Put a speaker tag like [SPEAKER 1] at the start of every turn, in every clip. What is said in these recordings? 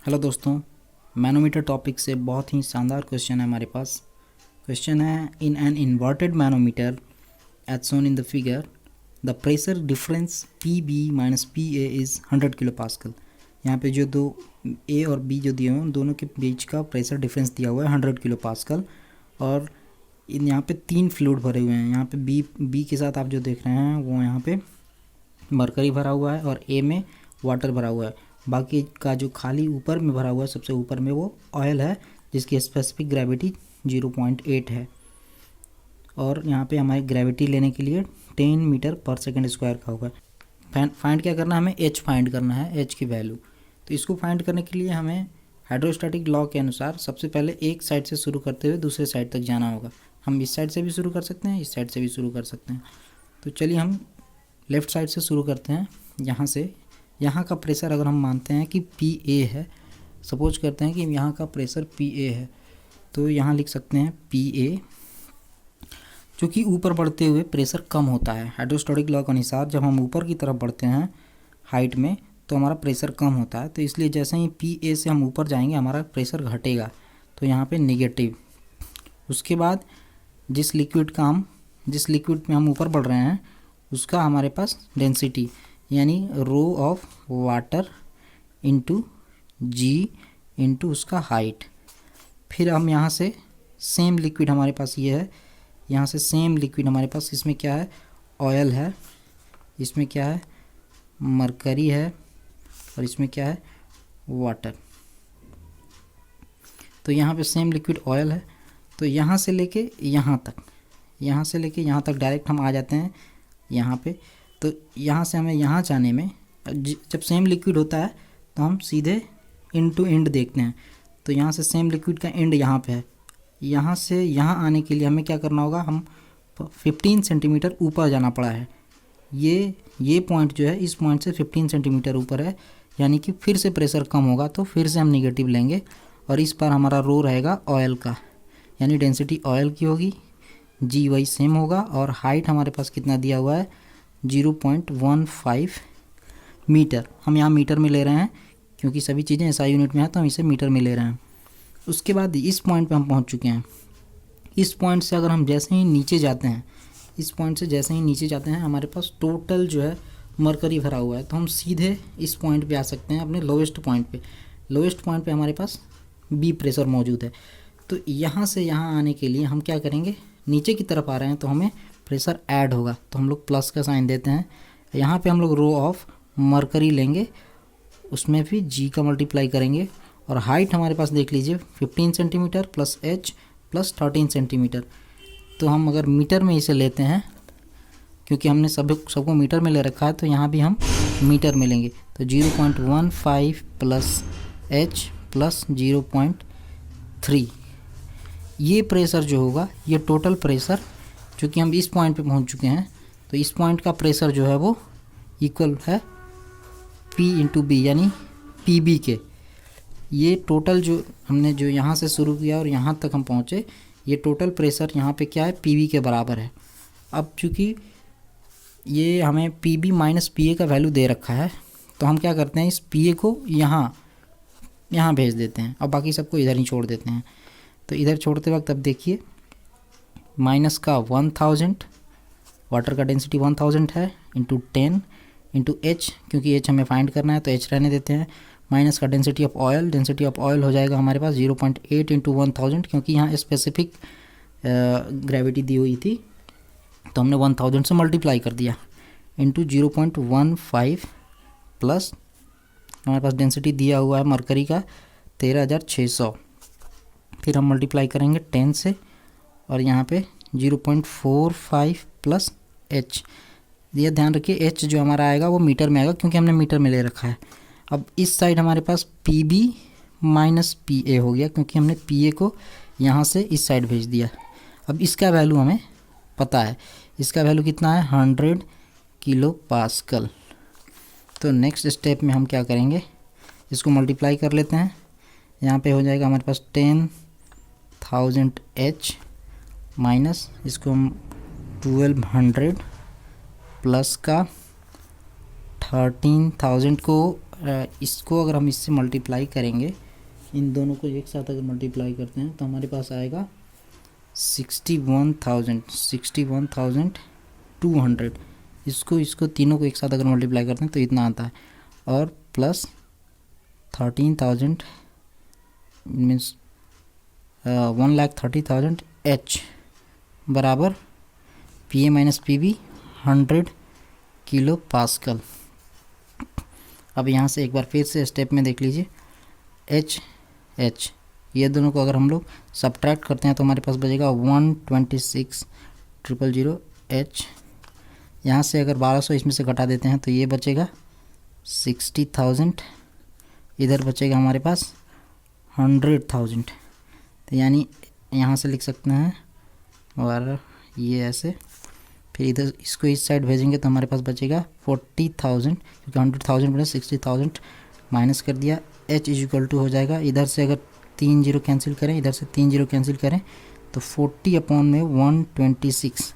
[SPEAKER 1] Hello दोस्तों, manometer topic से बहुत ही शानदार क्वेश्चन है हमारे पास। क्वेश्चन है, in an inverted manometer as shown in the figure the pressure difference P B minus P A is 100 kilo pascal. यहाँ पे जो दो ए और बी जो दिए हुए हैं उन दोनों के बीच का प्रेशर डिफरेंस दिया हुआ है 100 किलो पास्कल। और इन यहाँ पे 3 फ्लूइड भरे हुए हैं। यहाँ पे बी के साथ आप जो देख रहे हैं वो यहाँ पे मरकरी भरा हुआ है और ए में वाटर भरा हुआ है। बाकी का जो खाली ऊपर में भरा हुआ है सबसे ऊपर में वो ऑयल है जिसकी स्पेसिफिक ग्रेविटी 0.8 है। और यहाँ पे हमारी ग्रेविटी लेने के लिए 10 मीटर पर सेकंड स्क्वायर का होगा। फाइंड क्या करना है, हमें एच फाइंड करना है, एच की वैल्यू। तो इसको फाइंड करने के लिए हमें हाइड्रोस्टैटिक लॉ के अनुसार सबसे पहले एक साइड से शुरू करते हुए दूसरे साइड तक जाना होगा। हम इस साइड से भी शुरू कर सकते हैं, इस साइड से भी शुरू कर सकते हैं। तो चलिए हम लेफ़्ट साइड से शुरू करते हैं। यहाँ से यहाँ का प्रेशर अगर हम मानते हैं कि पी ए है, सपोज करते हैं कि यहाँ का प्रेशर पी ए है, तो यहाँ लिख सकते हैं पी ए, जो कि ऊपर बढ़ते हुए प्रेशर कम होता है। हाइड्रोस्टैटिक लॉ के अनुसार जब हम ऊपर की तरफ बढ़ते हैं हाइट में तो हमारा प्रेशर कम होता है। तो इसलिए जैसे ही पी ए से हम ऊपर जाएंगे हमारा प्रेशर घटेगा, तो यहाँ पे नेगेटिव। उसके बाद जिस लिक्विड में हम ऊपर बढ़ रहे हैं उसका हमारे पास डेंसिटी यानी rho of water into G into उसका हाइट। फिर हम यहाँ से सेम लिक्विड हमारे पास ये है, यहाँ से सेम लिक्विड हमारे पास, इसमें क्या है, ऑयल है, इसमें क्या है, मरकरी है, और इसमें क्या है, वाटर। तो यहाँ पे सेम लिक्विड ऑयल है। तो यहाँ से लेके यहाँ तक डायरेक्ट हम आ जाते हैं यहाँ पे। तो यहाँ से हमें यहाँ जाने में जब सेम लिक्विड होता है तो हम सीधे एंड टू एंड देखते हैं। तो यहाँ से सेम लिक्विड का एंड यहाँ पे है। यहाँ से यहाँ आने के लिए हमें क्या करना होगा, हम 15 सेंटीमीटर ऊपर जाना पड़ा है। ये पॉइंट जो है इस पॉइंट से 15 सेंटीमीटर ऊपर है, यानी कि फिर से प्रेशर कम होगा तो फिर से हम निगेटिव लेंगे। और इस बार हमारा रो रहेगा ऑयल का, यानी डेंसिटी ऑयल की होगी, जी वही सेम होगा। और हाइट हमारे पास कितना दिया हुआ है, 0.15 मीटर। हम यहाँ मीटर में ले रहे हैं क्योंकि सभी चीज़ें एसआई यूनिट में है तो हम इसे मीटर में ले रहे हैं। उसके बाद इस पॉइंट पे हम पहुँच चुके हैं। इस पॉइंट से अगर हम जैसे ही नीचे जाते हैं, हमारे पास टोटल जो है मरकरी भरा हुआ है। तो हम सीधे इस पॉइंट पे आ सकते हैं, अपने लोवेस्ट पॉइंट पे हमारे पास बी प्रेशर मौजूद है। तो यहाँ से यहाँ आने के लिए हम क्या करेंगे, नीचे की तरफ आ रहे हैं तो हमें प्रेशर ऐड होगा, तो हम लोग प्लस का साइन देते हैं। यहाँ पे हम लोग रो ऑफ मरकरी लेंगे, उसमें भी जी का मल्टीप्लाई करेंगे। और हाइट हमारे पास देख लीजिए 15 centimetre plus H plus 13 centimetre. तो हम अगर मीटर में इसे लेते हैं, क्योंकि हमने सबको मीटर में ले रखा है, तो यहाँ भी हम मीटर में लेंगे। तो 0.15 प्लस एच प्लस 0.3, ये प्रेशर जो होगा, ये टोटल प्रेशर, चूँकि हम इस पॉइंट पे पहुंच चुके हैं तो इस पॉइंट का प्रेशर जो है वो इक्वल है P इंटू बी, यानी पी बी के। ये टोटल जो हमने जो यहाँ से शुरू किया और यहाँ तक हम पहुँचे, ये टोटल प्रेशर यहाँ पे क्या है, पी बी के बराबर है। अब चूँकि ये हमें P B minus P A का वैल्यू दे रखा है, तो हम क्या करते हैं, इस पी ए को यहाँ भेज देते हैं और बाकी सबको इधर ही छोड़ देते हैं। तो इधर छोड़ते वक्त अब देखिए, माइनस का 1000, वाटर का डेंसिटी 1000 है, इंटू 10 इंटू एच, क्योंकि एच हमें फाइंड करना है तो एच रहने देते हैं। माइनस का डेंसिटी ऑफ ऑयल हो जाएगा हमारे पास 0.8 इंटू 1000, क्योंकि यहाँ स्पेसिफिक ग्रेविटी दी हुई थी तो हमने 1000 से मल्टीप्लाई कर दिया, इंटू 0.15 प्लस हमारे पास डेंसिटी दिया हुआ है मरकरी का 13600। फिर हम मल्टीप्लाई करेंगे 10 से, और यहाँ पे 0.45 प्लस एच। ये ध्यान रखिए एच जो हमारा आएगा वो मीटर में आएगा, क्योंकि हमने मीटर में ले रखा है। अब इस साइड हमारे पास P B minus P A हो गया, क्योंकि हमने पी ए को यहाँ से इस साइड भेज दिया। अब इसका वैल्यू हमें पता है, इसका वैल्यू कितना है, 100 किलो पास्कल। तो नेक्स्ट स्टेप में हम क्या करेंगे, इसको मल्टीप्लाई कर लेते हैं। यहाँ पे हो जाएगा हमारे पास 10,000 एच माइनस इसको हम 1200 प्लस का 13,000 को इसको अगर हम इससे मल्टीप्लाई करेंगे, इन दोनों को एक साथ अगर मल्टीप्लाई करते हैं तो हमारे पास आएगा 61,200। इसको तीनों को एक साथ अगर मल्टीप्लाई करते हैं तो इतना आता है, और प्लस 13,000 मीन्स 1,30,000 H बराबर PA minus PB 100 kilo pascal. अब यहाँ से एक बार फिर से स्टेप में देख लीजिए, H ये दोनों को अगर हम लोग सब्ट्रैक्ट करते हैं तो हमारे पास बचेगा 126,000 H। यहाँ से अगर 1200 इसमें से घटा देते हैं तो ये बचेगा 60,000, इधर बचेगा हमारे पास 100,000। तो यानी यहाँ से लिख सकते हैं, और ये ऐसे, फिर इधर इसको इस साइड भेजेंगे तो हमारे पास बचेगा 40,000, क्योंकि 100,000 में 60,000 माइनस कर दिया। H इज इक्वल टू हो जाएगा, इधर से अगर 3 जीरो कैंसिल करें, इधर से 3 जीरो कैंसिल करें तो 40/126,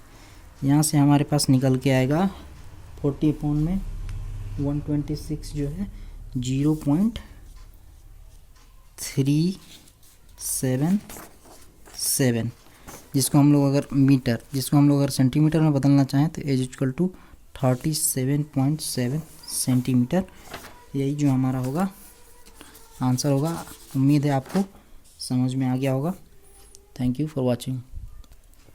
[SPEAKER 1] यहाँ से हमारे पास निकल के आएगा 40/126 जो है 0.377, जिसको हम लोग अगर मीटर, जिसको हम लोग अगर सेंटीमीटर में बदलना चाहें तो H इक्वल टू 37.7 सेंटीमीटर। यही जो हमारा होगा आंसर होगा। उम्मीद है आपको समझ में आ गया होगा। Thank you for watching.